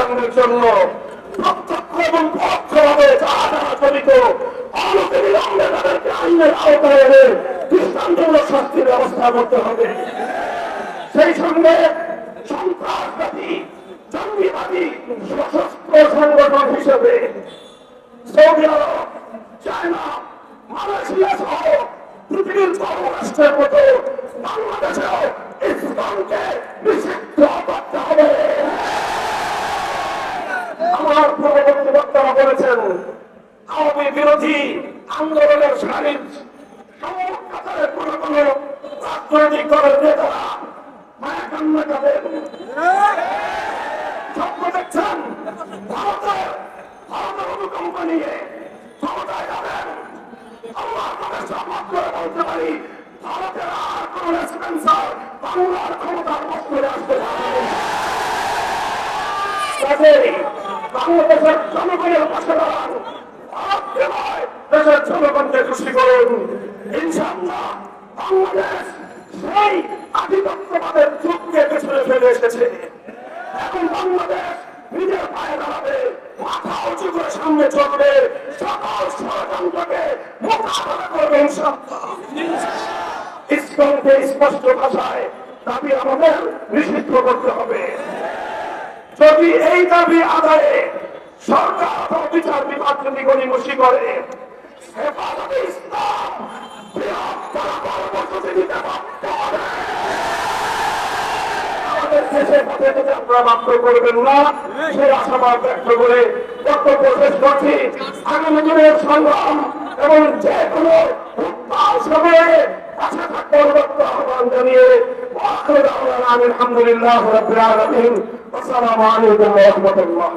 হত্যাকাণ্ডের জন্য প্রত্যক্ষ এবং পরোক্ষভাবে যারা যারা জড়িত অনতিবিলম্বে তাদেরকে আইনের আওতায় এনে দৃষ্টান্তমূলক শাস্তির ব্যবস্থা করতে হবে। সেই সঙ্গে সন্ত্রাসবাদী জঙ্গিবাদী সশস্ত্র সংগঠন হিসেবে সৌদি আরব, চায়না, মালয়েশিয়া সহ পৃথিবীর বড় রাষ্ট্রের মতো বাংলাদেশেও ইসলামকে নিষিদ্ধ করতে হবে। আমার পূর্ববর্তী বক্তারা বলেছেন আওয়ামী বিরোধী আন্দোলনের সারির সমকাতারে কোন কোন রাজনৈতিক দলের নেতারা মায়া কান্না করেন। স্বপ্ন দেখছেন ভারতের অনুকম্পা নিয়ে ক্ষমতায় যাবেন। আল্লাহ তাদের শপথ করে বলতে পারি ভারতের আর কোন রেসিডেন্সার বাংলার ক্ষমতার মস্তরে আসতে পারে। বাংলাদেশের জনগণের পাশে দাঁড়ান, ভারতকে নয় দেশের জনগণকে খুশি করুন। ইনশাআল্লাহ বাংলাদেশ সেই আধিপত্যবাদের যুগকে পেছনে ফেলে এসেছে। এখন বাংলাদেশ নিজের পায়ে দাঁড়াবে, মাথা উঁচু করে সামনে চলবে, সকল ষড়যন্ত্রকে মোকাবেলা করবে ইনশাআল্লাহ। ইসলামকে স্পষ্ট ভাষায় দাবি আমাদের নিষিদ্ধ করতে হবে। যদি এই দাবি আদায়ে সরকার অথবা বিচার বিভাগ যদি গণিমসি করে হেফাজতে ইসলাম বৃহত্তর কর্মসূচি দিতে বাধ্য হবে। আমাদের দেশের পথে যদি আপনারা মাত্র করবেন না সেই আশাবাদ ব্যক্ত করে বক্তব্য শেষ করছি। আগামী দিনের সংগ্রাম এবং যে কোনো উত্তাল সময়ে পাশে থাকবার আহ্বান জানিয়ে আলহামদুলিল্লাহ রাব্বিল আলামিন। আসসালামু আলাইকুম ওয়া রাহমাতুল্লাহ।